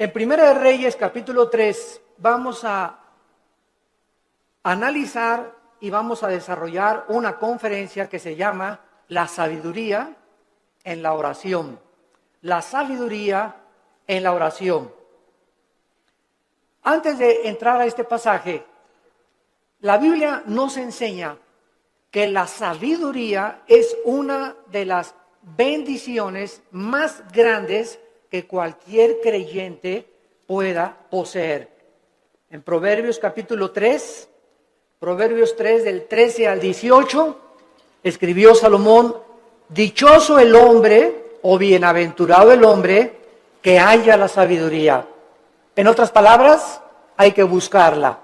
En Primera de Reyes, capítulo 3, vamos a analizar y vamos a desarrollar una conferencia que se llama La sabiduría en la oración. La sabiduría en la oración. Antes de entrar a este pasaje, la Biblia nos enseña que la sabiduría es una de las bendiciones más grandes que cualquier creyente pueda poseer. En Proverbios capítulo 3, Proverbios 3 del 13 al 18, escribió Salomón: dichoso el hombre o bienaventurado el hombre que haya la sabiduría. En otras palabras, hay que buscarla,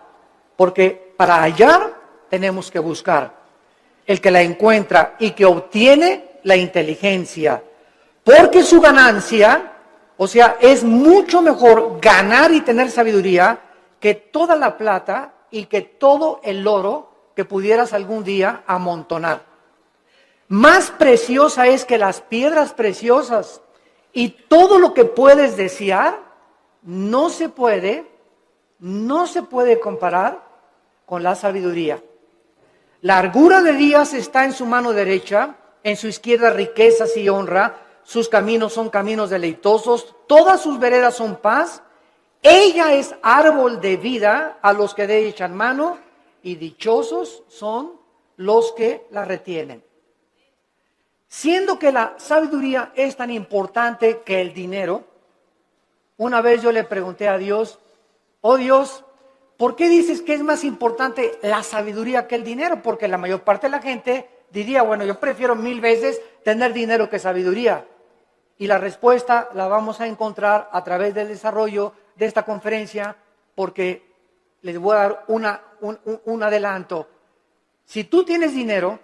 porque para hallar tenemos que buscar. El que la encuentra y que obtiene la inteligencia, porque su ganancia, o sea, es mucho mejor ganar y tener sabiduría que toda la plata y que todo el oro que pudieras algún día amontonar. Más preciosa es que las piedras preciosas, y todo lo que puedes desear no se puede comparar con la sabiduría. Largura de días está en su mano derecha, en su izquierda riquezas y honra. Sus caminos son caminos deleitosos, todas sus veredas son paz. Ella es árbol de vida a los que de ella echan mano, y dichosos son los que la retienen. Siendo que la sabiduría es tan importante que el dinero, una vez yo le pregunté a Dios: oh Dios, ¿por qué dices que es más importante la sabiduría que el dinero? Porque la mayor parte de la gente diría: bueno, yo prefiero 1000 veces tener dinero que sabiduría. Y la respuesta la vamos a encontrar a través del desarrollo de esta conferencia, porque les voy a dar un adelanto. Si tú tienes dinero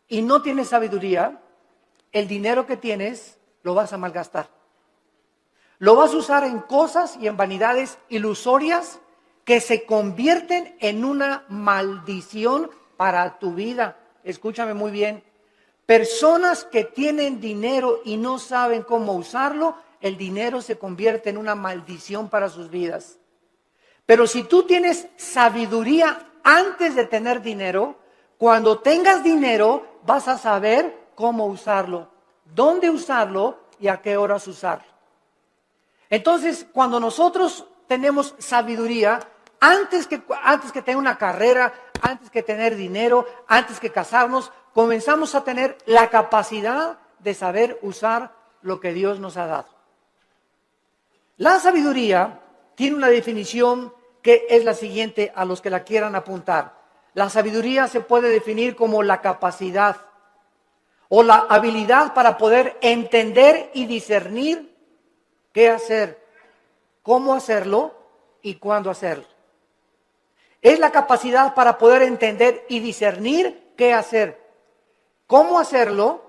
y no tienes sabiduría, el dinero que tienes lo vas a malgastar. Lo vas a usar en cosas y en vanidades ilusorias que se convierten en una maldición para tu vida. Escúchame muy bien. Personas que tienen dinero y no saben cómo usarlo, el dinero se convierte en una maldición para sus vidas. Pero si tú tienes sabiduría antes de tener dinero, cuando tengas dinero vas a saber cómo usarlo, dónde usarlo y a qué horas usarlo. Entonces, cuando nosotros tenemos sabiduría, antes que tener una carrera, antes que tener dinero, antes que casarnos, comenzamos a tener la capacidad de saber usar lo que Dios nos ha dado. La sabiduría tiene una definición que es la siguiente a los que la quieran apuntar. La sabiduría se puede definir como la capacidad o la habilidad para poder entender y discernir qué hacer, cómo hacerlo y cuándo hacerlo. Es la capacidad para poder entender y discernir qué hacer, cómo hacerlo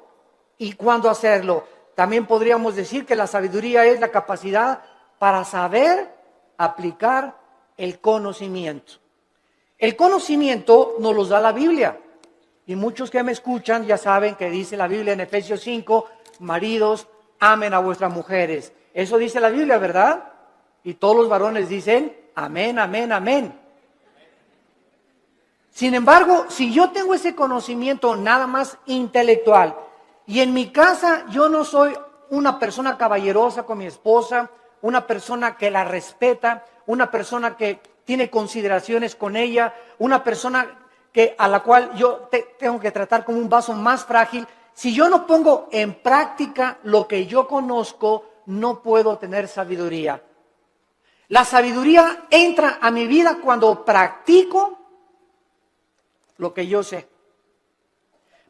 y cuándo hacerlo. También podríamos decir que la sabiduría es la capacidad para saber aplicar el conocimiento. El conocimiento nos lo da la Biblia. Y muchos que me escuchan ya saben que dice la Biblia en Efesios 5, maridos, amen a vuestras mujeres. Eso dice la Biblia, ¿verdad? Y todos los varones dicen, amén, amén, amén. Sin embargo, si yo tengo ese conocimiento nada más intelectual, y en mi casa yo no soy una persona caballerosa con mi esposa, una persona que la respeta, una persona que tiene consideraciones con ella, una persona a la cual yo tengo que tratar como un vaso más frágil, si yo no pongo en práctica lo que yo conozco, no puedo tener sabiduría. La sabiduría entra a mi vida cuando practico lo que yo sé.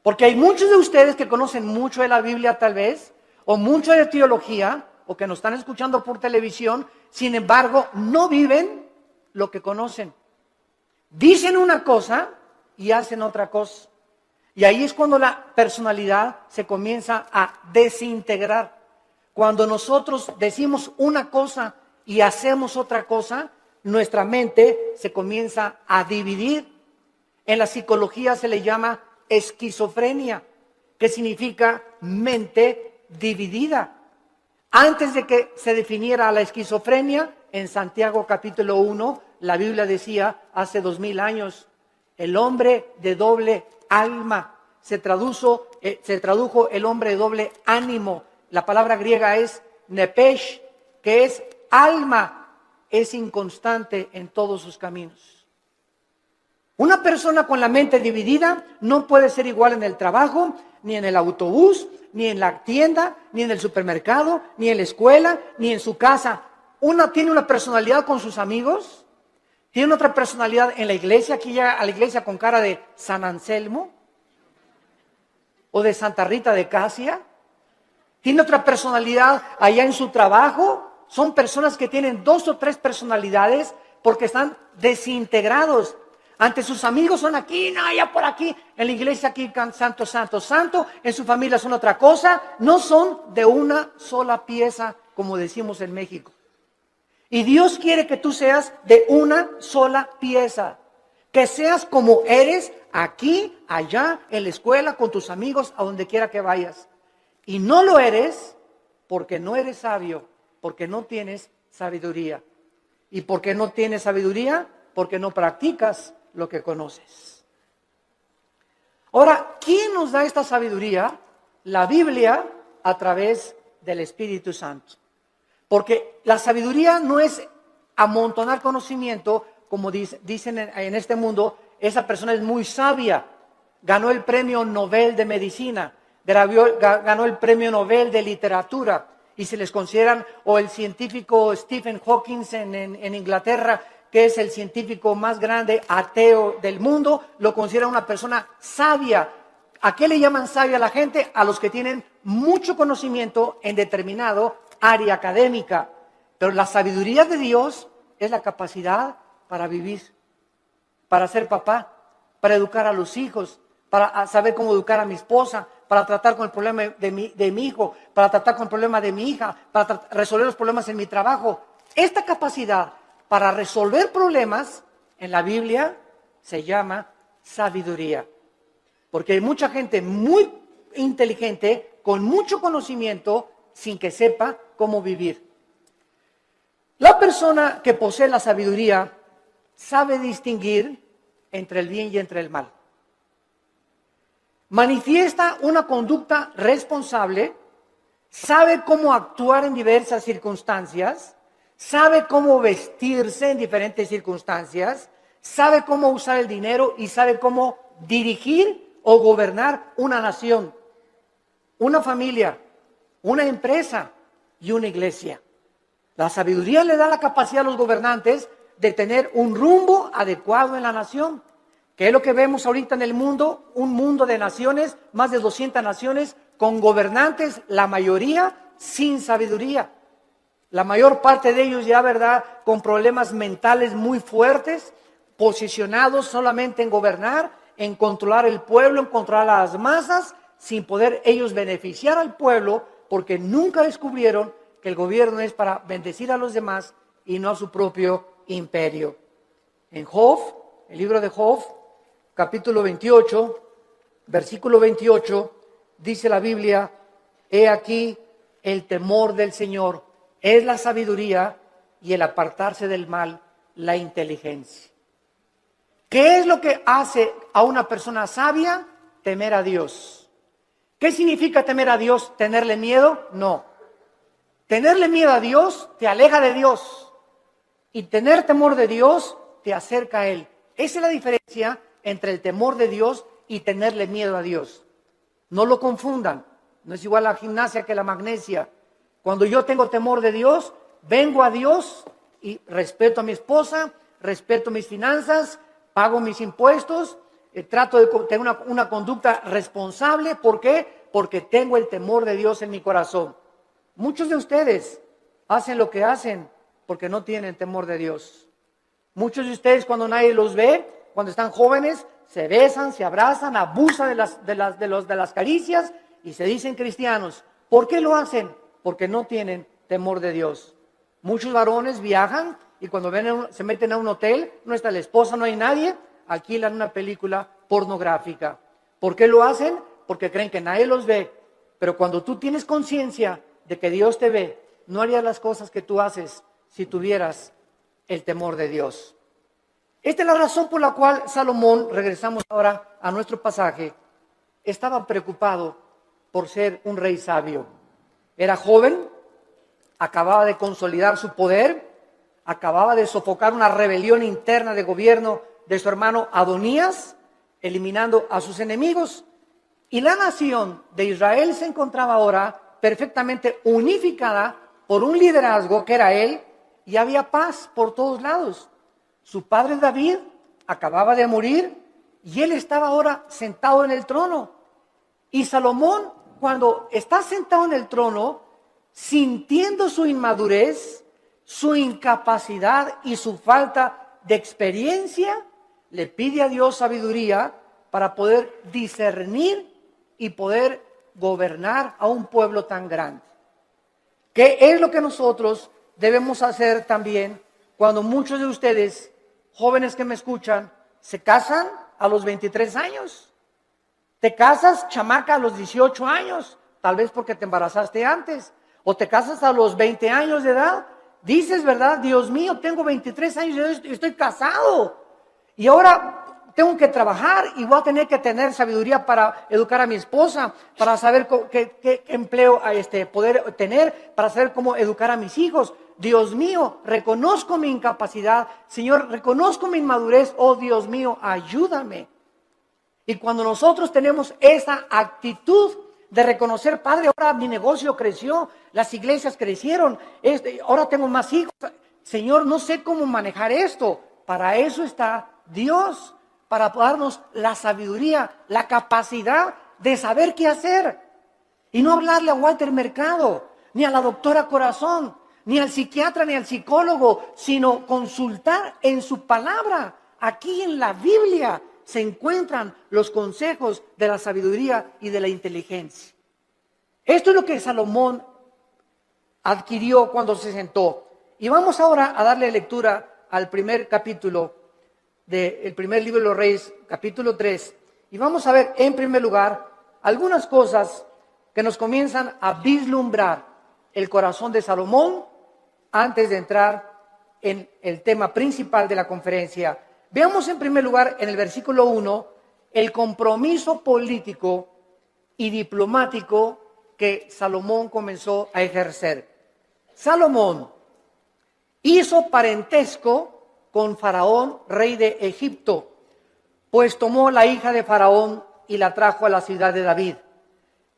Porque hay muchos de ustedes que conocen mucho de la Biblia tal vez, o mucho de teología, o que nos están escuchando por televisión, sin embargo, no viven lo que conocen. Dicen una cosa y hacen otra cosa. Y ahí es cuando la personalidad se comienza a desintegrar. Cuando nosotros decimos una cosa y hacemos otra cosa, nuestra mente se comienza a dividir. En la psicología se le llama esquizofrenia, que significa mente dividida. Antes de que se definiera la esquizofrenia, en Santiago capítulo 1, la Biblia decía, hace 2000 años, el hombre de doble alma. Se tradujo el hombre de doble ánimo. La palabra griega es nepesh, que es alma, es inconstante en todos sus caminos. Una persona con la mente dividida no puede ser igual en el trabajo, ni en el autobús, ni en la tienda, ni en el supermercado, ni en la escuela, ni en su casa. Una tiene una personalidad con sus amigos, tiene otra personalidad en la iglesia, aquí llega a la iglesia con cara de San Anselmo o de Santa Rita de Casia. Tiene otra personalidad allá en su trabajo. Son personas que tienen 2 o 3 personalidades porque están desintegrados. Ante sus amigos son aquí, no, allá por aquí. En la iglesia aquí santo, santo, santo. En su familia son otra cosa. No son de una sola pieza, como decimos en México. Y Dios quiere que tú seas de una sola pieza. Que seas como eres aquí, allá, en la escuela, con tus amigos, a donde quiera que vayas. Y no lo eres porque no eres sabio, porque no tienes sabiduría. ¿Y por qué no tienes sabiduría? Porque no practicas lo que conoces. Ahora, ¿quién nos da esta sabiduría? La Biblia a través del Espíritu Santo. Porque la sabiduría no es amontonar conocimiento, como dicen en este mundo, esa persona es muy sabia. Ganó el premio Nobel de Medicina, ganó el premio Nobel de Literatura, y se les consideran, o el científico Stephen Hawking en Inglaterra, que es el científico más grande ateo del mundo, lo considera una persona sabia. ¿A qué le llaman sabia a la gente? A los que tienen mucho conocimiento en determinado área académica. Pero la sabiduría de Dios es la capacidad para vivir, para ser papá, para educar a los hijos, para saber cómo educar a mi esposa, para tratar con el problema de mi hijo, para tratar con el problema de mi hija, para resolver los problemas en mi trabajo. Esta capacidad para resolver problemas en la Biblia se llama sabiduría. Porque hay mucha gente muy inteligente, con mucho conocimiento, sin que sepa cómo vivir. La persona que posee la sabiduría sabe distinguir entre el bien y entre el mal. Manifiesta una conducta responsable, sabe cómo actuar en diversas circunstancias, sabe cómo vestirse en diferentes circunstancias, sabe cómo usar el dinero y sabe cómo dirigir o gobernar una nación, una familia, una empresa y una iglesia. La sabiduría le da la capacidad a los gobernantes de tener un rumbo adecuado en la nación. ¿Qué es lo que vemos ahorita en el mundo? Un mundo de naciones, más de 200 naciones, con gobernantes, la mayoría sin sabiduría. La mayor parte de ellos ya, ¿verdad?, con problemas mentales muy fuertes, posicionados solamente en gobernar, en controlar el pueblo, en controlar a las masas, sin poder ellos beneficiar al pueblo, porque nunca descubrieron que el gobierno es para bendecir a los demás y no a su propio imperio. En Job, el libro de Job, capítulo 28, versículo 28, dice la Biblia: he aquí el temor del Señor es la sabiduría y el apartarse del mal, la inteligencia. ¿Qué es lo que hace a una persona sabia? Temer a Dios. ¿Qué significa temer a Dios? ¿Tenerle miedo? No. Tenerle miedo a Dios te aleja de Dios. Y tener temor de Dios te acerca a Él. Esa es la diferencia entre el temor de Dios y tenerle miedo a Dios. No lo confundan. No es igual la gimnasia que la magnesia. Cuando yo tengo temor de Dios, vengo a Dios y respeto a mi esposa, respeto mis finanzas, pago mis impuestos, trato de tener una conducta responsable. ¿Por qué? Porque tengo el temor de Dios en mi corazón. Muchos de ustedes hacen lo que hacen porque no tienen temor de Dios. Muchos de ustedes, cuando nadie los ve, cuando están jóvenes, se besan, se abrazan, abusan de las caricias y se dicen cristianos. ¿Por qué lo hacen? Porque no tienen temor de Dios. Muchos varones viajan y cuando se meten a un hotel, no está la esposa, no hay nadie, alquilan una película pornográfica. ¿Por qué lo hacen? Porque creen que nadie los ve. Pero cuando tú tienes conciencia de que Dios te ve no harías las cosas que tú haces si tuvieras el temor de Dios. Esta es la razón por la cual Salomón, regresamos ahora a nuestro pasaje, estaba preocupado por ser un rey sabio. Era joven, acababa de consolidar su poder, acababa de sofocar una rebelión interna de gobierno de su hermano Adonías, eliminando a sus enemigos. Y la nación de Israel se encontraba ahora perfectamente unificada por un liderazgo que era él, y había paz por todos lados. Su padre David acababa de morir y él estaba ahora sentado en el trono. Y Salomón, cuando está sentado en el trono, sintiendo su inmadurez, su incapacidad y su falta de experiencia, le pide a Dios sabiduría para poder discernir y poder gobernar a un pueblo tan grande. ¿Qué es lo que nosotros debemos hacer también cuando muchos de ustedes, jóvenes que me escuchan, se casan a los 23 años? Te casas, chamaca, a los 18 años, tal vez porque te embarazaste antes, o te casas a los 20 años de edad. Dices, ¿verdad? Dios mío, tengo 23 años y estoy casado. Y ahora tengo que trabajar y voy a tener que tener sabiduría para educar a mi esposa, para saber qué empleo poder tener, para saber cómo educar a mis hijos. Dios mío, reconozco mi incapacidad. Señor, reconozco mi inmadurez. Oh, Dios mío, ayúdame. Y cuando nosotros tenemos esa actitud de reconocer, Padre, ahora mi negocio creció, las iglesias crecieron, ahora tengo más hijos. Señor, no sé cómo manejar esto. Para eso está Dios, para darnos la sabiduría, la capacidad de saber qué hacer. Y no hablarle a Walter Mercado, ni a la doctora Corazón, ni al psiquiatra, ni al psicólogo, sino consultar en su palabra. Aquí en la Biblia se encuentran los consejos de la sabiduría y de la inteligencia. Esto es lo que Salomón adquirió cuando se sentó. Y vamos ahora a darle lectura al primer capítulo del primer libro de los Reyes, capítulo 3. Y vamos a ver en primer lugar algunas cosas que nos comienzan a vislumbrar el corazón de Salomón antes de entrar en el tema principal de la conferencia. Veamos en primer lugar en el versículo 1 el compromiso político y diplomático que Salomón comenzó a ejercer. Salomón hizo parentesco con Faraón, rey de Egipto, pues tomó la hija de Faraón y la trajo a la ciudad de David.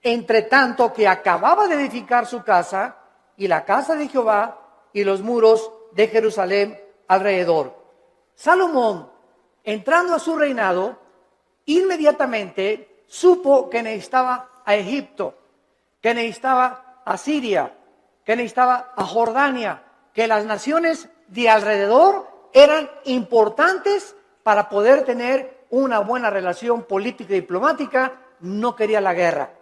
Entre tanto que acababa de edificar su casa y la casa de Jehová y los muros de Jerusalén alrededor. Salomón, entrando a su reinado, inmediatamente supo que necesitaba a Egipto, que necesitaba a Siria, que necesitaba a Jordania, que las naciones de alrededor eran importantes para poder tener una buena relación política y diplomática. No quería la guerra.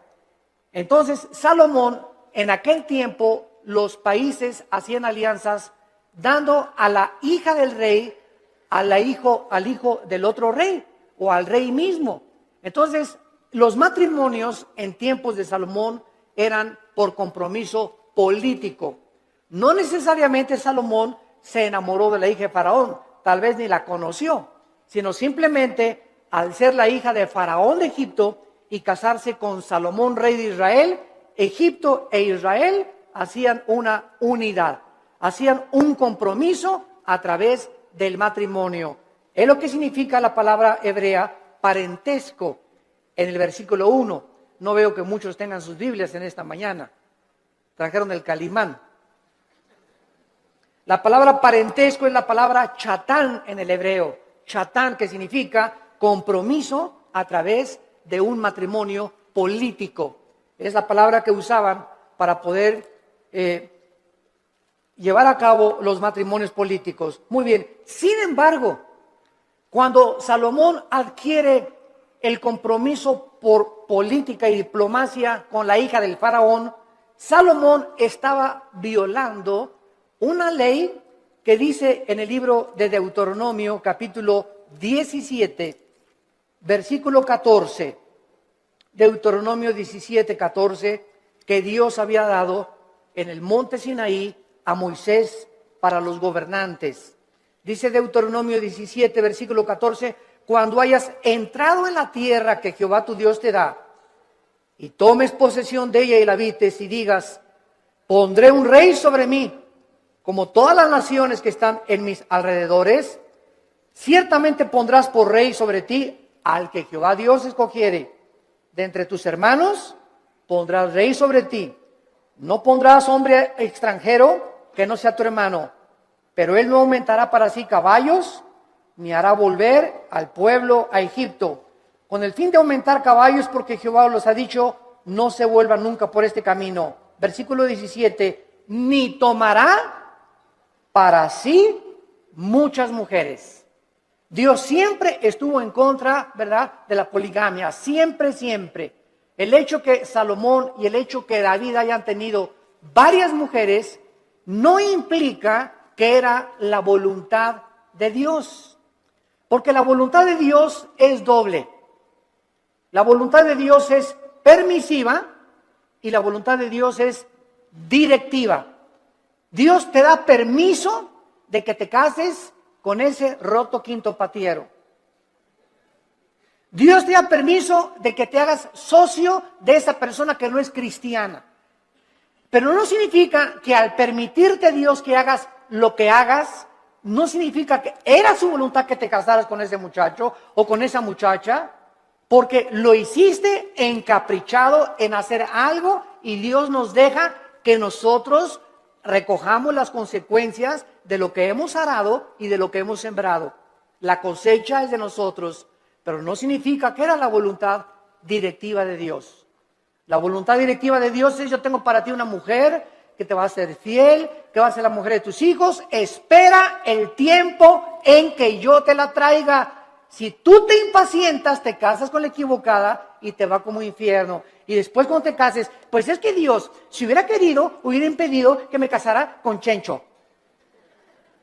Entonces, Salomón, en aquel tiempo, los países hacían alianzas dando a la hija del rey al hijo del otro rey o al rey mismo. Entonces, los matrimonios en tiempos de Salomón eran por compromiso político. No necesariamente Salomón se enamoró de la hija de Faraón, tal vez ni la conoció, sino simplemente al ser la hija de Faraón de Egipto y casarse con Salomón, rey de Israel, Egipto e Israel hacían una unidad, hacían un compromiso a través del matrimonio. Es lo que significa la palabra hebrea parentesco en el versículo 1. No veo que muchos tengan sus Biblias en esta mañana. Trajeron el Calimán. La palabra parentesco es la palabra chatán en el hebreo. Chatán, que significa compromiso a través de un matrimonio político. Es la palabra que usaban para poder llevar a cabo los matrimonios políticos. Muy bien. Sin embargo, cuando Salomón adquiere el compromiso por política y diplomacia con la hija del faraón, Salomón estaba violando una ley que dice en el libro de Deuteronomio, capítulo 17, versículo 14. Deuteronomio 17, 14, que Dios había dado en el monte Sinaí a Moisés para los gobernantes. Dice Deuteronomio 17, versículo 14, cuando hayas entrado en la tierra que Jehová tu Dios te da, y tomes posesión de ella y la habites, y digas, pondré un rey sobre mí, como todas las naciones que están en mis alrededores, ciertamente pondrás por rey sobre ti al que Jehová Dios escogiere. De entre tus hermanos pondrás rey sobre ti. No pondrás hombre extranjero que no sea tu hermano, pero él no aumentará para sí caballos, ni hará volver al pueblo a Egipto, con el fin de aumentar caballos, porque Jehová los ha dicho, no se vuelvan nunca por este camino. Versículo 17, ni tomará para sí muchas mujeres. Dios siempre estuvo en contra, ¿verdad?, de la poligamia, siempre, siempre. El hecho que Salomón y el hecho que David hayan tenido varias mujeres no implica que era la voluntad de Dios, porque la voluntad de Dios es doble. La voluntad de Dios es permisiva y la voluntad de Dios es directiva. Dios te da permiso de que te cases con ese roto quinto patiero. Dios te da permiso de que te hagas socio de esa persona que no es cristiana. Pero no significa que al permitirte Dios que hagas lo que hagas, no significa que era su voluntad que te casaras con ese muchacho o con esa muchacha, porque lo hiciste encaprichado en hacer algo y Dios nos deja que nosotros recojamos las consecuencias de lo que hemos arado y de lo que hemos sembrado. La cosecha es de nosotros, pero no significa que era la voluntad directiva de Dios. La voluntad directiva de Dios es: yo tengo para ti una mujer que te va a ser fiel, que va a ser la mujer de tus hijos. Espera el tiempo en que yo te la traiga. Si tú te impacientas, te casas con la equivocada y te va como infierno. Y después cuando te cases, pues es que Dios, si hubiera querido, hubiera impedido que me casara con Chencho.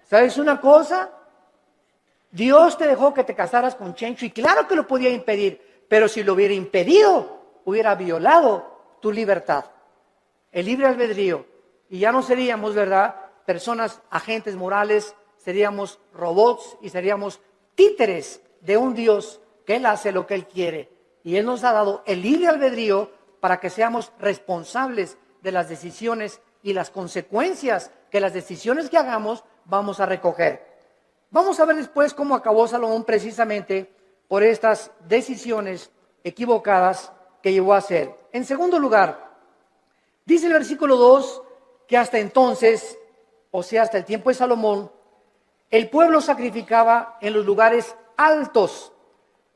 ¿Sabes una cosa? Dios te dejó que te casaras con Chencho y claro que lo podía impedir, pero si lo hubiera impedido, hubiera violado tu libertad, el libre albedrío. Y ya no seríamos, ¿verdad?, personas, agentes morales, seríamos robots y seríamos títeres de un Dios que Él hace lo que Él quiere. Y Él nos ha dado el libre albedrío para que seamos responsables de las decisiones y las consecuencias que las decisiones que hagamos vamos a recoger. Vamos a ver después cómo acabó Salomón precisamente por estas decisiones equivocadas que llevó a hacer. En segundo lugar, dice el versículo 2 que hasta entonces, o sea, hasta el tiempo de Salomón, el pueblo sacrificaba en los lugares altos,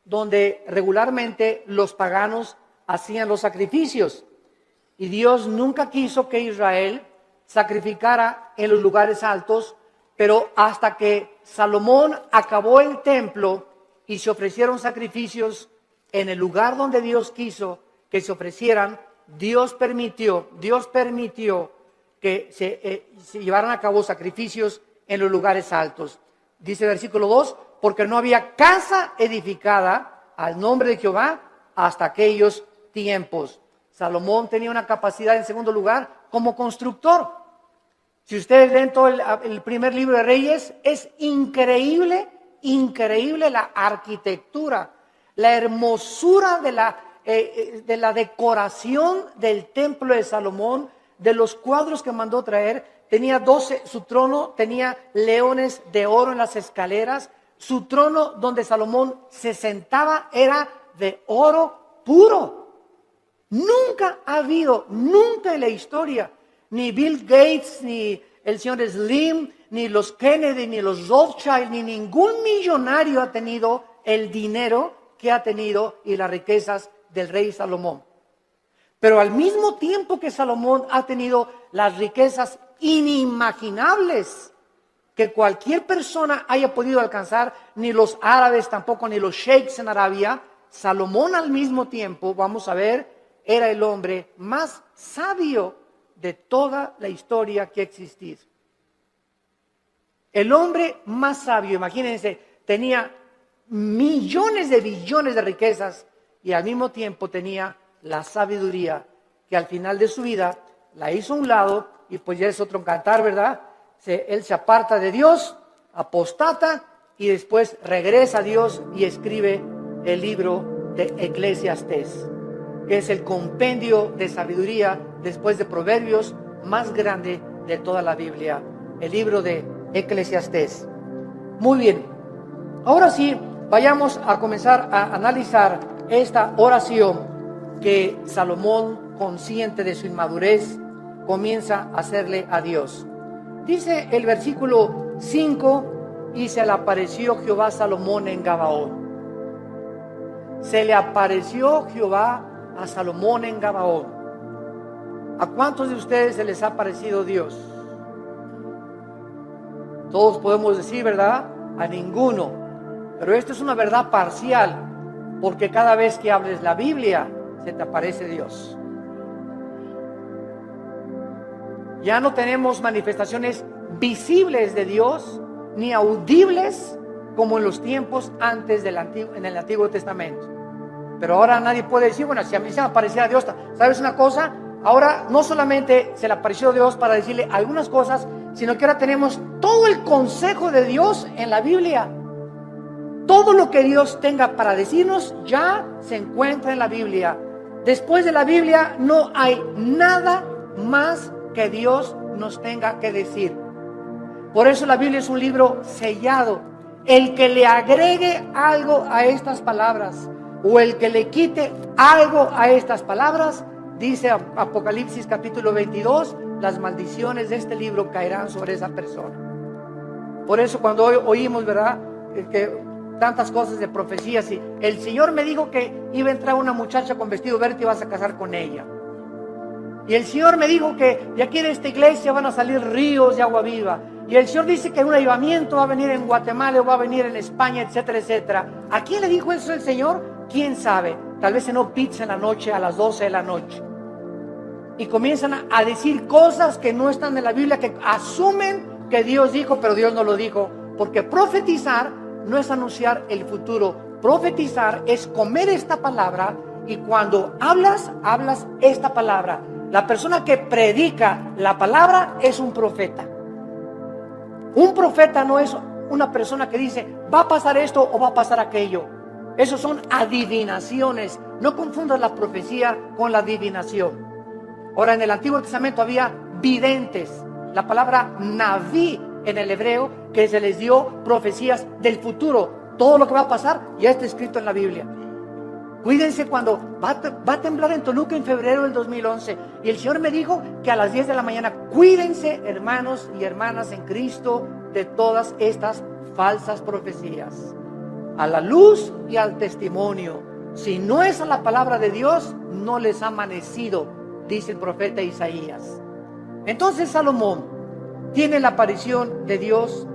donde regularmente los paganos hacían los sacrificios. Y Dios nunca quiso que Israel sacrificara en los lugares altos, pero hasta que Salomón acabó el templo y se ofrecieron sacrificios en el lugar donde Dios quiso que se ofrecieran, Dios permitió que se llevaran a cabo sacrificios en los lugares altos. Dice el versículo 2, porque no había casa edificada al nombre de Jehová hasta aquellos tiempos. Salomón tenía una capacidad, en segundo lugar, como constructor. Si ustedes leen todo el primer libro de Reyes, es increíble la arquitectura, la hermosura de la decoración del templo de Salomón, de los cuadros que mandó traer. Tenía 12, su trono tenía leones de oro en las escaleras. Su trono donde Salomón se sentaba era de oro puro. Nunca ha habido, nunca en la historia, ni Bill Gates, ni el señor Slim, ni los Kennedy, ni los Rothschild, ni ningún millonario ha tenido el dinero que ha tenido y las riquezas del rey Salomón. Pero al mismo tiempo que Salomón ha tenido las riquezas inimaginables que cualquier persona haya podido alcanzar, ni los árabes tampoco, ni los sheiks en Arabia, Salomón al mismo tiempo, vamos a ver, era el hombre más sabio de toda la historia que ha existido. El hombre más sabio, imagínense, tenía millones de billones de riquezas y al mismo tiempo tenía la sabiduría que al final de su vida, la hizo a un lado y pues ya es otro cantar, ¿verdad? Él se aparta de Dios, apostata y después regresa a Dios y escribe el libro de Eclesiastés, que es el compendio de sabiduría después de Proverbios más grande de toda la Biblia, el libro de Eclesiastés. Muy bien, ahora sí, vayamos a comenzar a analizar esta oración que Salomón, consciente de su inmadurez, comienza a hacerle a Dios. Dice el versículo 5, y se le apareció Jehová a Salomón en Gabaón. Se le apareció Jehová a Salomón en Gabaón. ¿A cuántos de ustedes se les ha aparecido Dios? Todos podemos decir, ¿verdad? A ninguno. Pero esto es una verdad parcial, porque cada vez que hables la Biblia, se te aparece Dios. Ya no tenemos manifestaciones visibles de Dios, ni audibles como en los tiempos antes en el Antiguo Testamento. Pero ahora nadie puede decir, bueno, si a mí se me aparecía Dios, ¿sabes una cosa? Ahora no solamente se le apareció Dios para decirle algunas cosas, sino que ahora tenemos todo el consejo de Dios en la Biblia. Todo lo que Dios tenga para decirnos ya se encuentra en la Biblia. Después de la Biblia no hay nada más que Dios nos tenga que decir. Por eso la Biblia es un libro sellado. El que le agregue algo a estas palabras o el que le quite algo a estas palabras, dice Apocalipsis capítulo 22, las maldiciones de este libro caerán sobre esa persona. Por eso cuando hoy oímos, ¿verdad?, que tantas cosas de profecías, y el Señor me dijo que iba a entrar una muchacha con vestido verde y vas a casar con ella. Y el Señor me dijo que de aquí de esta iglesia van a salir ríos de agua viva. Y el Señor dice que un avivamiento va a venir en Guatemala o va a venir en España, etcétera, etcétera. ¿A quién le dijo eso el Señor? ¿Quién sabe? Tal vez cenó pizza en la noche a las 12 de la noche. Y comienzan a decir cosas que no están en la Biblia, que asumen que Dios dijo, pero Dios no lo dijo. Porque profetizar no es anunciar el futuro. Profetizar es comer esta palabra, y cuando hablas esta palabra. La persona que predica la palabra es un profeta. Un profeta no es una persona que dice, va a pasar esto o va a pasar aquello. Esos son adivinaciones. No confundas la profecía con la adivinación. Ahora, en el Antiguo Testamento había videntes. La palabra naví en el hebreo, que se les dio profecías del futuro. Todo lo que va a pasar ya está escrito en la Biblia. Cuídense cuando va a temblar en Toluca en febrero del 2011. Y el Señor me dijo que a las 10 de la mañana, cuídense, hermanos y hermanas en Cristo, de todas estas falsas profecías. A la luz y al testimonio. Si no es a la palabra de Dios, no les ha amanecido, dice el profeta Isaías. Entonces Salomón tiene la aparición de Dios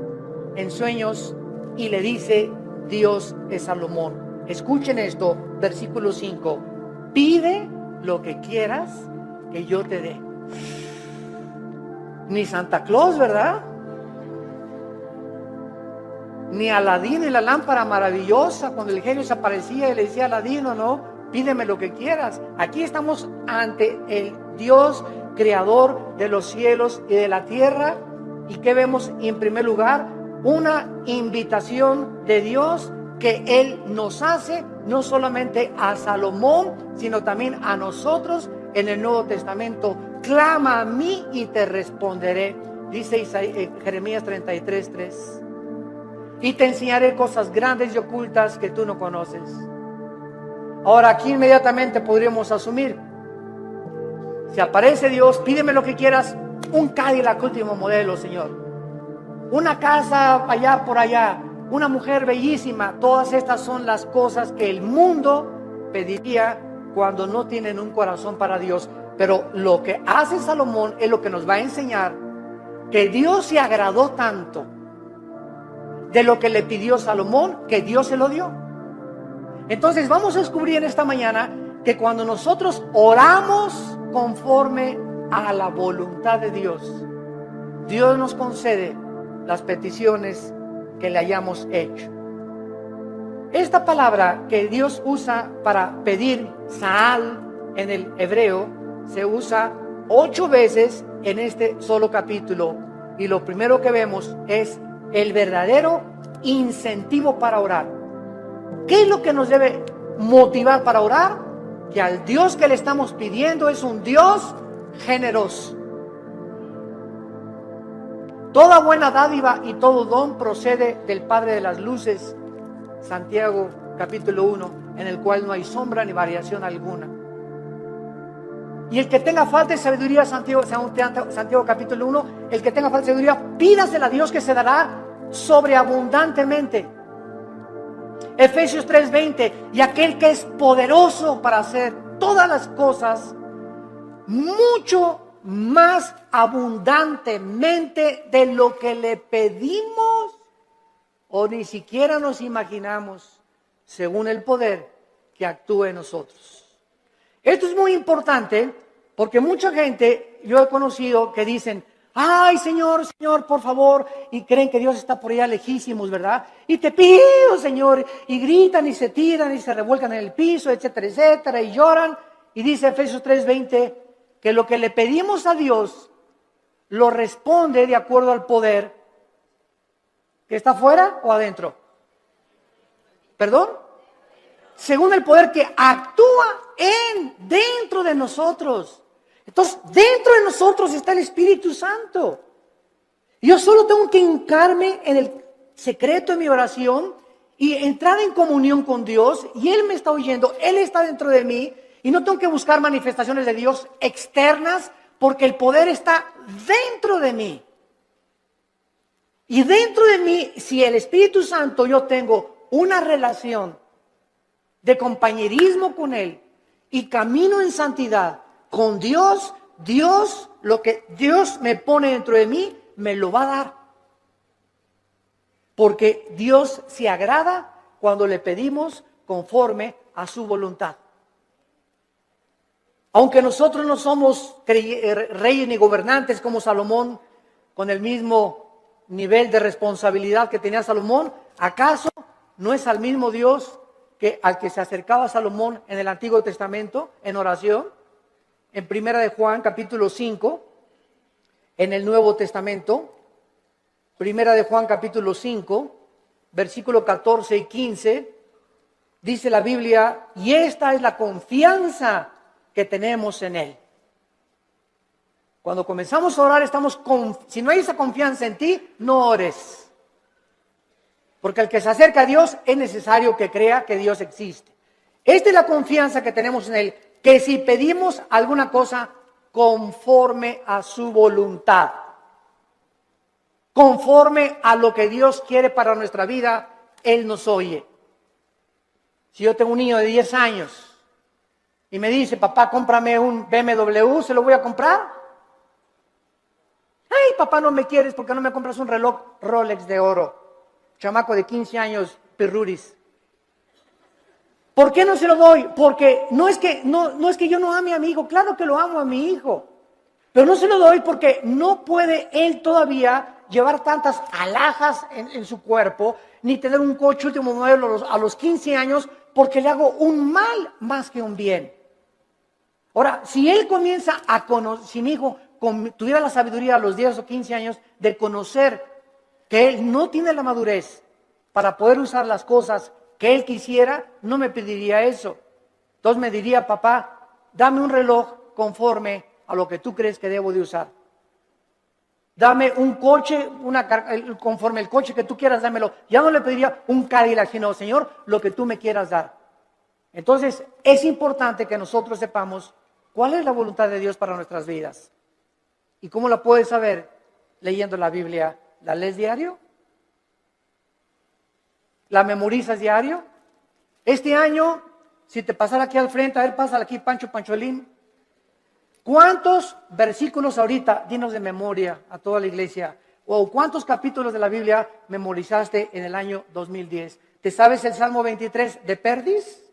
en sueños y le dice Dios a Salomón. Escuchen esto, versículo 5. Pide lo que quieras que yo te dé. Ni Santa Claus, ¿verdad? Ni Aladín y la lámpara maravillosa, cuando el genio se aparecía y le decía a Aladín, no, pídeme lo que quieras. Aquí estamos ante el Dios creador de los cielos y de la tierra. ¿Y qué vemos en primer lugar? Una invitación de Dios que Él nos hace, no solamente a Salomón, sino también a nosotros en el Nuevo Testamento. Clama a mí y te responderé, dice Jeremías 33:3. Y te enseñaré cosas grandes y ocultas que tú no conoces. Ahora aquí inmediatamente podríamos asumir, si aparece Dios, pídeme lo que quieras, un Cadillac último modelo, Señor, una casa allá por allá, una mujer bellísima. Todas estas son las cosas que el mundo pediría cuando no tienen un corazón para Dios. Pero lo que hace Salomón es lo que nos va a enseñar, que Dios se agradó tanto de lo que le pidió Salomón, que Dios se lo dio. Entonces vamos a descubrir en esta mañana que cuando nosotros oramos conforme a la voluntad de Dios, Dios nos concede las peticiones que le hayamos hecho. Esta palabra que Dios usa para pedir, Saal, en el hebreo, se usa 8 veces en este solo capítulo. Y lo primero que vemos es el verdadero incentivo para orar. ¿Qué es lo que nos debe motivar para orar? Que al Dios que le estamos pidiendo es un Dios generoso. Toda buena dádiva y todo don procede del Padre de las luces, Santiago capítulo 1, en el cual no hay sombra ni variación alguna. Y el que tenga falta de sabiduría, Santiago capítulo 1, el que tenga falta de sabiduría, pídasela a Dios que se dará sobreabundantemente. Efesios 3:20, y aquel que es poderoso para hacer todas las cosas mucho más abundantemente de lo que le pedimos o ni siquiera nos imaginamos, según el poder que actúa en nosotros. Esto es muy importante porque mucha gente, yo he conocido que dicen, ay Señor, Señor, por favor, y creen que Dios está por allá lejísimos, ¿verdad? Y te pido, Señor, y gritan y se tiran y se revuelcan en el piso, etcétera, etcétera, y lloran. Y dice Efesios 3:20 que lo que le pedimos a Dios lo responde de acuerdo al poder que está afuera o adentro. ¿Perdón? Según el poder que actúa dentro de nosotros. Entonces, dentro de nosotros está el Espíritu Santo. Yo solo tengo que hincarme en el secreto de mi oración y entrar en comunión con Dios, y Él me está oyendo, Él está dentro de mí, y no tengo que buscar manifestaciones de Dios externas, porque el poder está dentro de mí. Y dentro de mí, si el Espíritu Santo, yo tengo una relación de compañerismo con Él y camino en santidad con Dios, lo que Dios me pone dentro de mí, me lo va a dar. Porque Dios se agrada cuando le pedimos conforme a su voluntad. Aunque nosotros no somos reyes ni gobernantes como Salomón, con el mismo nivel de responsabilidad que tenía Salomón, ¿acaso no es al mismo Dios que al que se acercaba Salomón en el Antiguo Testamento en oración? En Primera de Juan capítulo 5, en el Nuevo Testamento, Primera de Juan capítulo 5, versículo 14 y 15, dice la Biblia, y esta es la confianza que tenemos en Él. Cuando comenzamos a orar, si no hay esa confianza en ti, no ores. Porque el que se acerca a Dios es necesario que crea que Dios existe. Esta es la confianza que tenemos en Él, que si pedimos alguna cosa conforme a su voluntad, conforme a lo que Dios quiere para nuestra vida, Él nos oye. Si yo tengo un niño de 10 años y me dice, papá, cómprame un BMW, ¿se lo voy a comprar? Ay, papá, no me quieres porque no me compras un reloj Rolex de oro. Chamaco de 15 años, pirruris. ¿Por qué no se lo doy? Porque no es que yo no ame a mi hijo, claro que lo amo a mi hijo. Pero no se lo doy porque no puede él todavía llevar tantas alhajas en su cuerpo, ni tener un coche último modelo a los 15 años, porque le hago un mal más que un bien. Ahora, si él comienza a conocer, si mi hijo tuviera la sabiduría a los 10 o 15 años de conocer que él no tiene la madurez para poder usar las cosas que él quisiera, no me pediría eso. Entonces me diría, papá, dame un reloj conforme a lo que tú crees que debo de usar. Dame un coche, conforme el coche que tú quieras, dámelo. Ya no le pediría un Cadillac, sino, Señor, lo que tú me quieras dar. Entonces, es importante que nosotros sepamos cuál es la voluntad de Dios para nuestras vidas. ¿Y cómo la puedes saber? Leyendo la Biblia. ¿La lees diario? ¿La memorizas diario? Este año, si te pasara aquí al frente, a ver, pásala aquí, Pancholín. ¿Cuántos versículos ahorita, dinos de memoria a toda la iglesia, o cuántos capítulos de la Biblia memorizaste en el año 2010? ¿Te sabes el Salmo 23 de Perdis?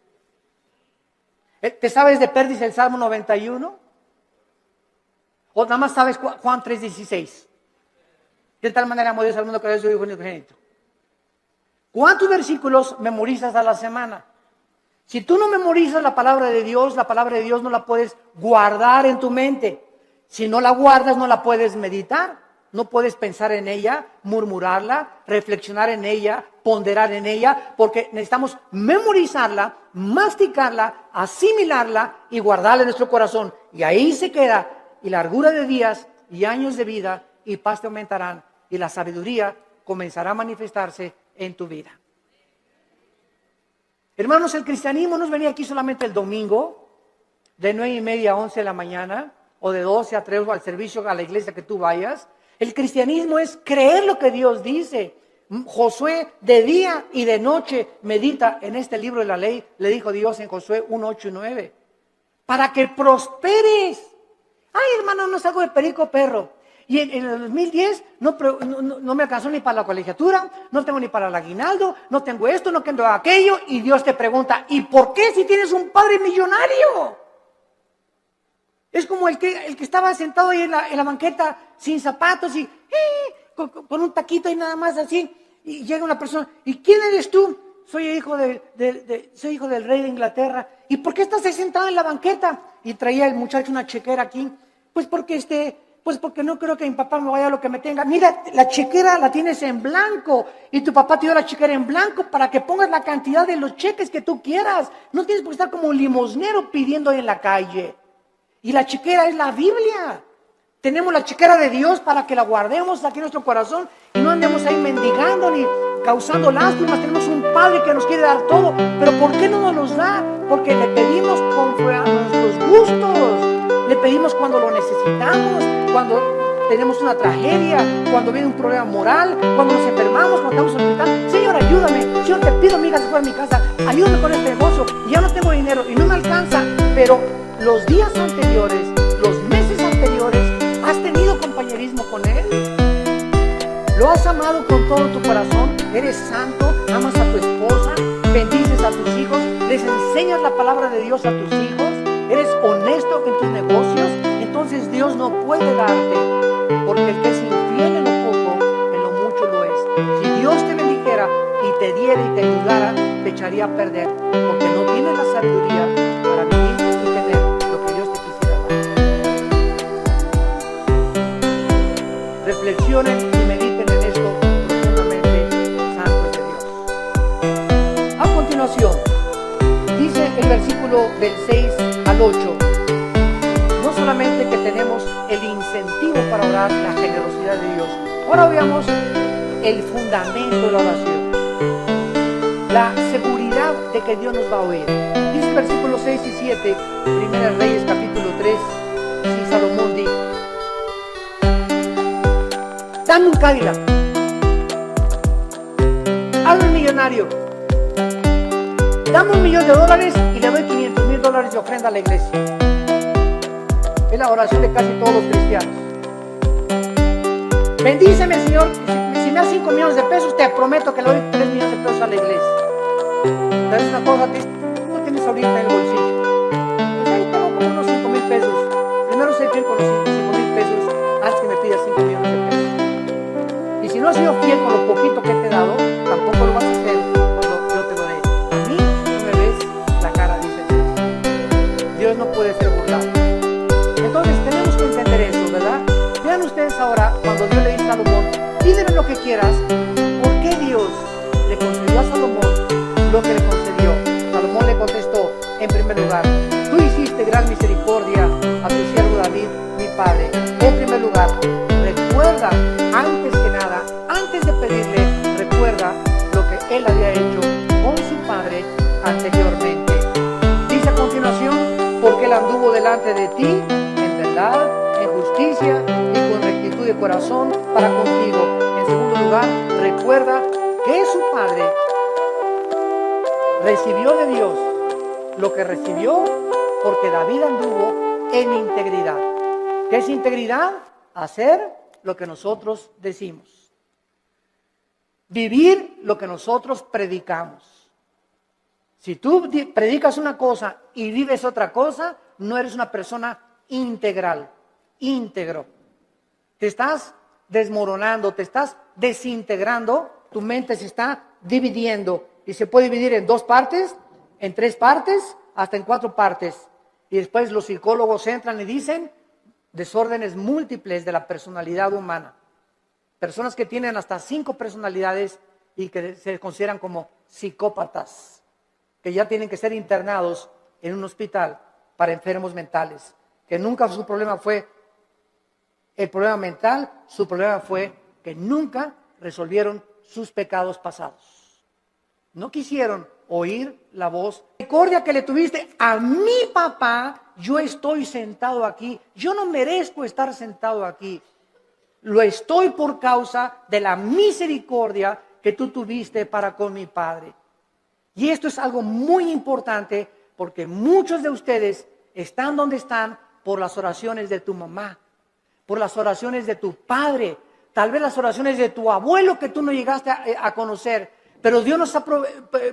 ¿Te sabes de Perdis el Salmo 91? ¿O nada más sabes Juan 3:16? De tal manera amó Dios al mundo que dio su Hijo unigénito. ¿Cuántos versículos memorizas a la semana? Si tú no memorizas la palabra de Dios no la puedes guardar en tu mente. Si no la guardas, no la puedes meditar. No puedes pensar en ella, murmurarla, reflexionar en ella, ponderar en ella, porque necesitamos memorizarla, masticarla, asimilarla y guardarla en nuestro corazón. Y ahí se queda, y largura de días y años de vida y paz te aumentarán, y la sabiduría comenzará a manifestarse en tu vida. Hermanos, el cristianismo no es venir aquí solamente el domingo, de 9:30 a 11 de la mañana, o de 12 a 3 o al servicio a la iglesia que tú vayas. El cristianismo es creer lo que Dios dice. Josué de día y de noche medita en este libro de la ley, le dijo Dios en Josué 1:8 y 9, para que prosperes. Ay, hermano, no salgo de perico perro. Y en el 2010 no me alcanzó ni para la colegiatura, no tengo ni para el aguinaldo, no tengo esto, no tengo aquello. Y Dios te pregunta, ¿y por qué si tienes un padre millonario? Es como el que estaba sentado ahí en la banqueta sin zapatos y con un taquito y nada más así. Y llega una persona, ¿y quién eres tú? Soy hijo del rey de Inglaterra. ¿Y por qué estás ahí sentado en la banqueta? Y traía el muchacho una chequera aquí. Pues porque no creo que mi papá me vaya a lo que me tenga. Mira, la chequera la tienes en blanco y tu papá te dio la chequera en blanco para que pongas la cantidad de los cheques que tú quieras. No tienes por qué estar como un limosnero pidiendo en la calle. Y la chequera es la Biblia. Tenemos la chequera de Dios para que la guardemos aquí en nuestro corazón y no andemos ahí mendigando ni causando lástimas. Tenemos un Padre que nos quiere dar todo, pero ¿por qué no nos los da? Porque le pedimos conforme a nuestros gustos. Le pedimos cuando lo necesitamos, cuando tenemos una tragedia, cuando viene un problema moral, cuando nos enfermamos, cuando estamos en el hospital. Señor, ayúdame. Señor, te pido, amiga, si fuera a mi casa, ayúdame con este negocio. Ya no tengo dinero y no me alcanza, pero los días anteriores, los meses anteriores, ¿has tenido compañerismo con Él? ¿Lo has amado con todo tu corazón? ¿Eres santo? ¿Amas a tu esposa? ¿Bendices a tus hijos? ¿Les enseñas la palabra de Dios a tus hijos? ¿Eres honesto en tus negocios? Entonces Dios no puede darte, porque el que es infiel en lo poco, en lo mucho lo es. Si Dios te bendijera y te diera y te ayudara, te echaría a perder, porque no tienes la sabiduría para vivir y tener lo que Dios te quisiera dar. Reflexionen y mediten en esto profundamente. Santo es de Dios. A continuación, dice el versículo del 6 al 8, no solamente que tenemos el incentivo para orar, la generosidad de Dios. Ahora veamos el fundamento de la oración, la seguridad de que Dios nos va a oír. Dice el versículo 6 y 7, Primera Reyes capítulo 3, y Salomón dijo, dame un Cadillac, hazme un millonario, dame $1,000,000 y le doy $500,000 de ofrenda a la iglesia. Es la oración de casi todos los cristianos. Bendíceme, Señor, si me das 5 millones de pesos, te prometo que le doy 3 millones de pesos a la iglesia. ¿Sabes una cosa? ¿Tú tienes ahorita en el bolsillo? Pues ahí tengo como unos 5,000 pesos. Primero sé fiel con los 5,000 pesos antes que me pidas 5 millones de pesos. Y si no has sido fiel con lo poquito que te he dado, tampoco lo vas a hacer cuando yo te lo dé. A mí no me ves la cara, dice el Señor. Dios no puede ser burlado. Entonces tenemos que entender eso, ¿verdad? Vean ustedes ahora, cuando Dios le dice a Salomón, pídeme lo que quieras. ¿Por qué Dios le concedió a Salomón lo que le concedió? Salomón le contestó, en primer lugar, tú hiciste gran misericordia a tu siervo David, mi padre. En primer lugar, recuerda, antes que nada, antes de pedirle, recuerda lo que él había hecho con su padre anteriormente. Dice a continuación, porque él anduvo delante de ti en verdad, en justicia y con rectitud de corazón para contigo. En segundo lugar, recuerda que su padre recibió de Dios lo que recibió porque David anduvo en integridad. ¿Qué es integridad? Hacer lo que nosotros decimos. Vivir lo que nosotros predicamos. Si tú predicas una cosa y vives otra cosa, no eres una persona integral, íntegro. Te estás desmoronando, te estás desintegrando, tu mente se está dividiendo y se puede dividir en 2 partes, en 3 partes, hasta en 4 partes. Y después los psicólogos entran y dicen, desórdenes múltiples de la personalidad humana. Personas que tienen hasta 5 personalidades y que se consideran como psicópatas, que ya tienen que ser internados en un hospital para enfermos mentales, que nunca su problema fue el problema mental, su problema fue que nunca resolvieron sus pecados pasados. No quisieron oír la voz. La misericordia que le tuviste a mi papá, yo estoy sentado aquí, yo no merezco estar sentado aquí. Lo estoy por causa de la misericordia que tú tuviste para con mi padre. Y esto es algo muy importante porque muchos de ustedes están donde están por las oraciones de tu mamá, por las oraciones de tu padre, tal vez las oraciones de tu abuelo que tú no llegaste a conocer. Pero Dios nos ha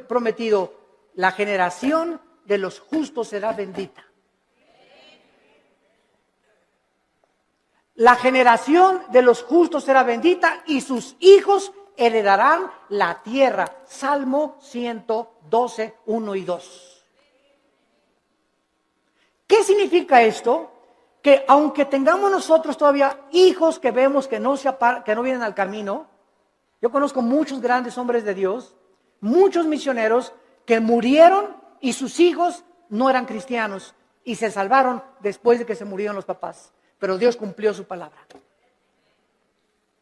prometido, la generación de los justos será bendita. La generación de los justos será bendita y sus hijos heredarán la tierra. Salmo 112, 1 y 2. ¿Qué significa esto? Que aunque tengamos nosotros todavía hijos que vemos que no vienen al camino, yo conozco muchos grandes hombres de Dios, muchos misioneros que murieron y sus hijos no eran cristianos y se salvaron después de que se murieron los papás. Pero Dios cumplió su palabra.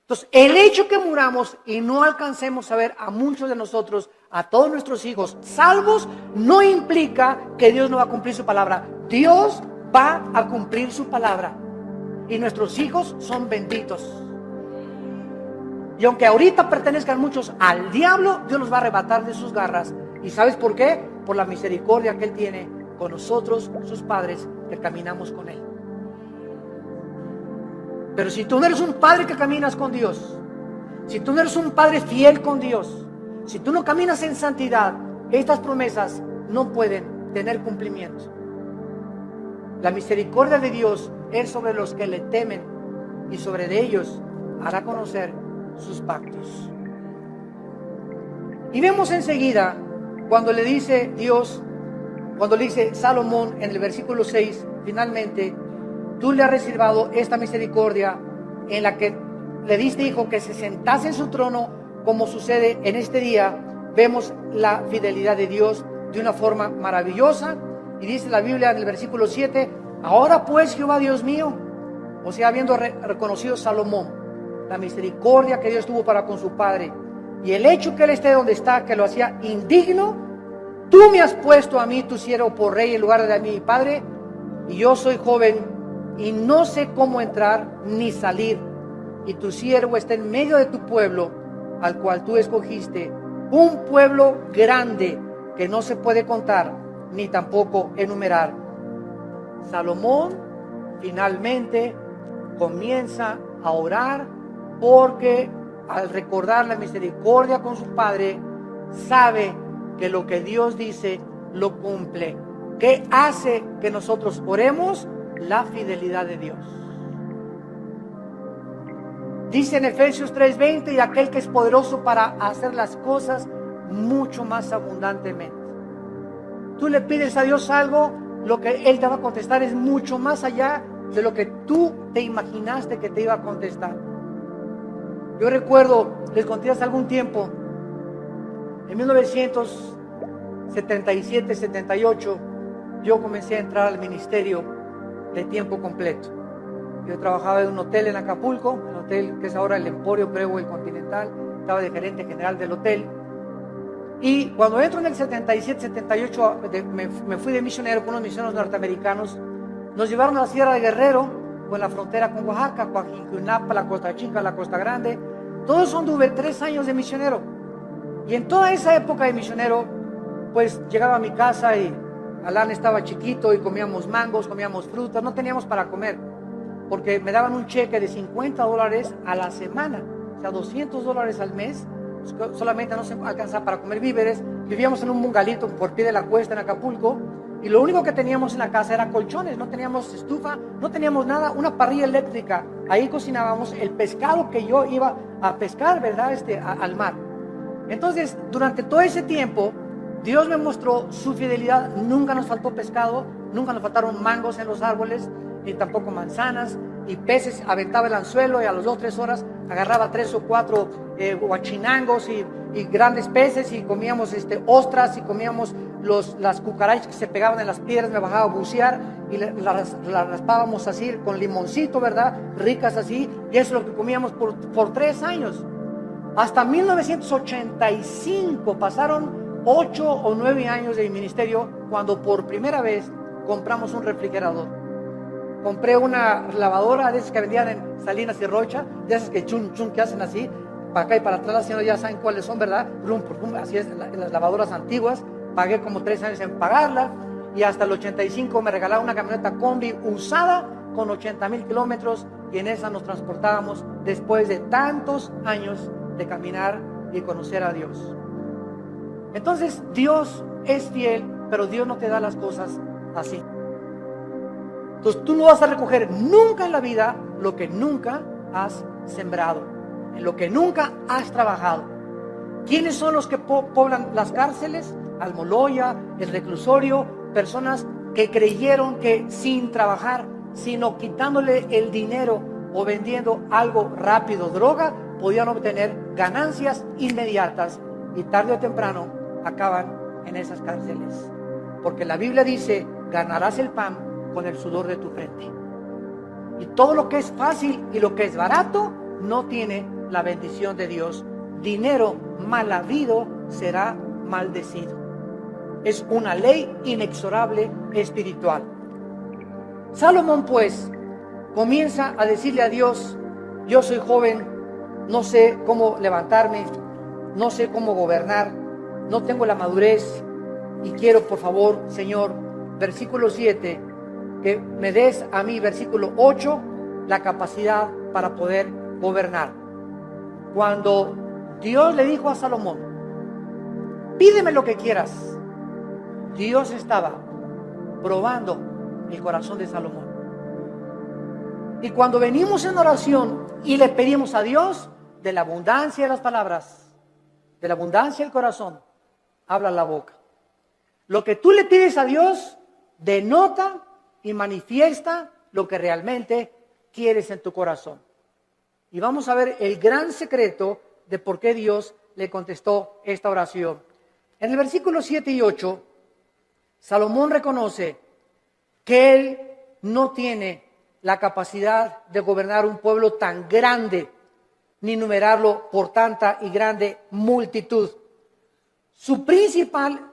Entonces, el hecho que muramos y no alcancemos a ver a muchos de nosotros, a todos nuestros hijos salvos, no implica que Dios no va a cumplir su palabra. Dios va a cumplir su palabra y nuestros hijos son benditos. Y aunque ahorita pertenezcan muchos al diablo, Dios los va a arrebatar de sus garras. ¿Y sabes por qué? Por la misericordia que Él tiene con nosotros, sus padres, que caminamos con Él. Pero si tú no eres un padre que caminas con Dios, si tú no eres un padre fiel con Dios, si tú no caminas en santidad, estas promesas no pueden tener cumplimiento. La misericordia de Dios es sobre los que le temen y sobre de ellos hará conocer sus pactos. Y vemos enseguida cuando le dice Dios, cuando le dice Salomón en el versículo 6, finalmente, tú le has reservado esta misericordia en la que le diste, hijo, que se sentase en su trono, como sucede en este día. Vemos la fidelidad de Dios de una forma maravillosa. Y dice la Biblia en el versículo 7, ahora pues, Jehová Dios mío, o sea, habiendo reconocido Salomón la misericordia que Dios tuvo para con su padre y el hecho que él esté donde está, que lo hacía indigno, tú me has puesto a mí, tu siervo, por rey en lugar de mi padre, y yo soy joven y no sé cómo entrar ni salir, y tu siervo está en medio de tu pueblo, al cual tú escogiste, un pueblo grande que no se puede contar ni tampoco enumerar. Salomón finalmente comienza a orar porque al recordar la misericordia con su padre, sabe que lo que Dios dice lo cumple. ¿Qué hace que nosotros oremos? La fidelidad de Dios. Dice en Efesios 3:20, y aquel que es poderoso para hacer las cosas mucho más abundantemente. Tú le pides a Dios algo, lo que Él te va a contestar es mucho más allá de lo que tú te imaginaste que te iba a contestar. Yo recuerdo, les conté hace algún tiempo, en 1977-78, yo comencé a entrar al ministerio de tiempo completo. Yo trabajaba en un hotel en Acapulco, el hotel que es ahora el Emporio Brevo Continental, estaba de gerente general del hotel. Y cuando entro en el 77-78, me fui de misionero con unos misioneros norteamericanos. Nos llevaron a la Sierra de Guerrero, con la frontera con Oaxaca, Coajincunapa, la Costa Chica, la Costa Grande. Todo eso anduve 3 años de misionero. Y en toda esa época de misionero, pues llegaba a mi casa y Alan estaba chiquito y comíamos mangos, comíamos frutas, no teníamos para comer, porque me daban un cheque de $50 a la semana, o sea, $200 al mes. Solamente no se alcanzaba para comer víveres. Vivíamos en un bungalito por pie de la cuesta en Acapulco, y lo único que teníamos en la casa era colchones, no teníamos estufa, no teníamos nada, una parrilla eléctrica. Ahí cocinábamos el pescado que yo iba a pescar, ¿verdad? Al mar. Entonces, durante todo ese tiempo, Dios me mostró su fidelidad. Nunca nos faltó pescado, nunca nos faltaron mangos en los árboles, ni tampoco manzanas. y peces, aventaba el anzuelo y a las 2-3 horas agarraba 3 o 4 guachinangos y grandes peces, y comíamos ostras, y comíamos las cucarachas que se pegaban en las piedras. Me bajaba a bucear y las raspábamos así con limoncito, ¿verdad? Ricas así, y eso es lo que comíamos por 3 años. Hasta 1985 pasaron 8 o 9 años de mi ministerio cuando por primera vez compramos un refrigerador. Compré una lavadora de esas que vendían en Salinas y Rocha, de esas que chun chun que hacen así, para acá y para atrás. Las señoras ya saben cuáles son, ¿verdad? Así es, las lavadoras antiguas. Pagué como 3 años en pagarla, y hasta el 85 me regalaron una camioneta combi usada con 80,000 kilómetros, y en esa nos transportábamos después de tantos años de caminar y conocer a Dios. Entonces Dios es fiel, pero Dios no te da las cosas así. Entonces tú no vas a recoger nunca en la vida lo que nunca has sembrado, en lo que nunca has trabajado. ¿Quiénes son los que poblan las cárceles? Almoloya, el reclusorio, personas que creyeron que sin trabajar, sino quitándole el dinero o vendiendo algo rápido, droga, podían obtener ganancias inmediatas, y tarde o temprano acaban en esas cárceles. Porque la Biblia dice: ganarás el pan con el sudor de tu frente. Y todo lo que es fácil y lo que es barato no tiene la bendición de Dios. Dinero mal habido será maldecido. Es una ley inexorable espiritual. Salomón, pues, comienza a decirle a Dios: yo soy joven, no sé cómo levantarme, no sé cómo gobernar, no tengo la madurez, y quiero, por favor, Señor, versículo 7, que me des a mí, versículo 8, la capacidad para poder gobernar. Cuando Dios le dijo a Salomón: pídeme lo que quieras, Dios estaba probando el corazón de Salomón. Y cuando venimos en oración y le pedimos a Dios, de la abundancia de las palabras, de la abundancia del corazón, habla la boca. Lo que tú le pides a Dios denota y manifiesta lo que realmente quieres en tu corazón. Y vamos a ver el gran secreto de por qué Dios le contestó esta oración. En el versículo 7 y 8, Salomón reconoce que él no tiene la capacidad de gobernar un pueblo tan grande, ni numerarlo por tanta y grande multitud. Su principal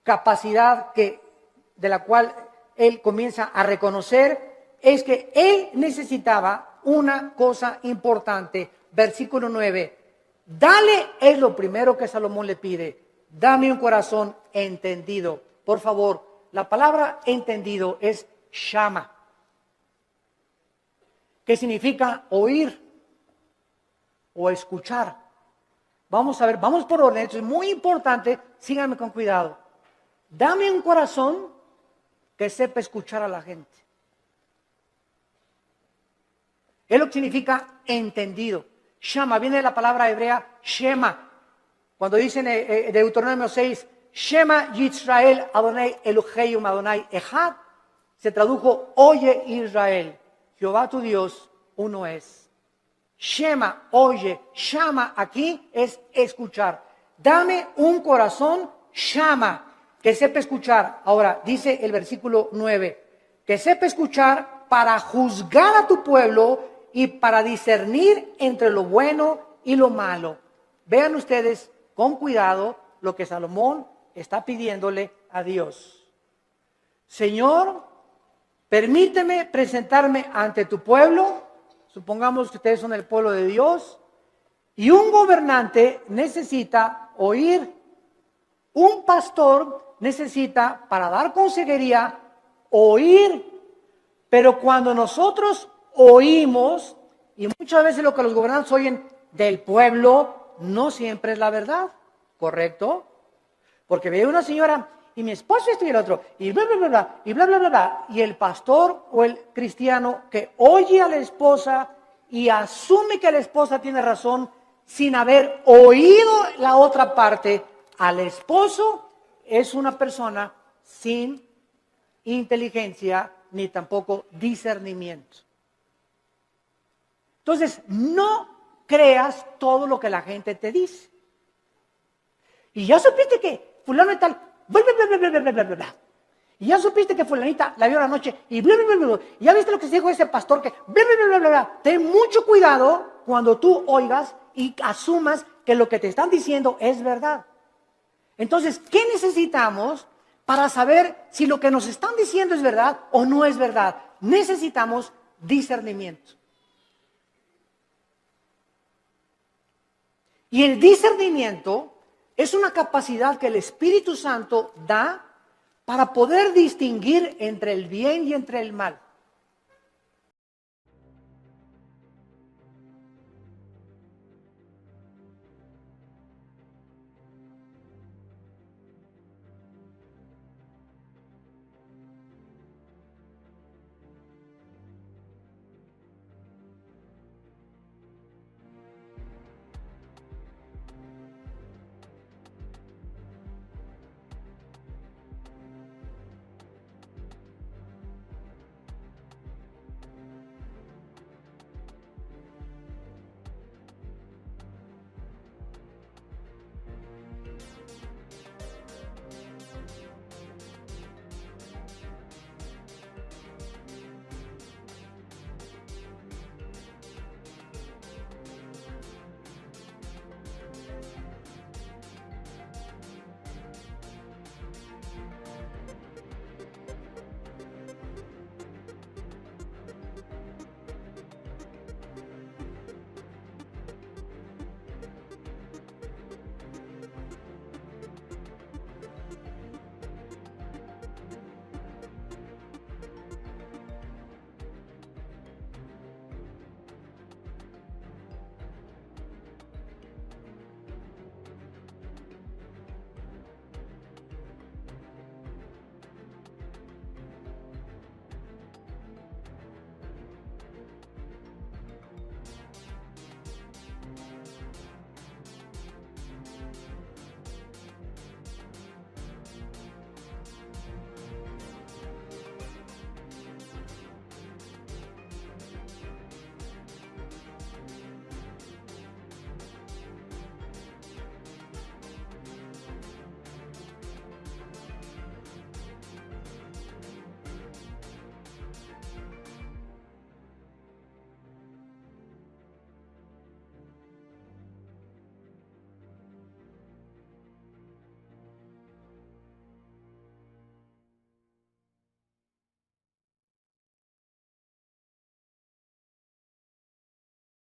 capacidad de la cual él comienza a reconocer es que él necesitaba una cosa importante. Versículo 9, dale, es lo primero que Salomón le pide: dame un corazón entendido. Por favor, la palabra entendido es shama, que significa oír o escuchar. Vamos a ver, vamos por orden, esto es muy importante, síganme con cuidado. Dame un corazón que sepa escuchar a la gente. Es lo que significa entendido. Shama viene de la palabra hebrea Shema. Cuando dicen Deuteronomio 6, Shema Yisrael Adonai Elohim Adonai Echad, se tradujo: oye Israel, Jehová tu Dios uno es. Shema, oye. Shama aquí es escuchar. Dame un corazón shama, que sepa escuchar. Ahora dice el versículo 9, que sepa escuchar para juzgar a tu pueblo y para discernir entre lo bueno y lo malo. Vean ustedes con cuidado lo que Salomón está pidiéndole a Dios. Señor, permíteme presentarme ante tu pueblo. Supongamos que ustedes son el pueblo de Dios, y un gobernante necesita oír. Un pastor necesita, para dar consejería, oír. Pero cuando nosotros oímos, y muchas veces lo que los gobernantes oyen del pueblo, no siempre es la verdad, ¿correcto? Porque ve una señora: y mi esposo esto y el otro, y bla, bla, bla, bla, y bla, bla, bla, bla. Y el pastor o el cristiano que oye a la esposa y asume que la esposa tiene razón sin haber oído la otra parte, al esposo, es una persona sin inteligencia ni tampoco discernimiento. Entonces, no creas todo lo que la gente te dice. Y ya supiste que fulano y tal, bla, bla, bla, bla, bla, bla, bla, bla, bla. Y ya supiste que fulanita la vio la noche y bla, bla, bla, bla. Y ya viste lo que se dijo ese pastor que bla, bla, bla, bla, bla. Ten mucho cuidado cuando tú oigas y asumas que lo que te están diciendo es verdad. Entonces, ¿qué necesitamos para saber si lo que nos están diciendo es verdad o no es verdad? Necesitamos discernimiento. Y el discernimiento es una capacidad que el Espíritu Santo da para poder distinguir entre el bien y entre el mal.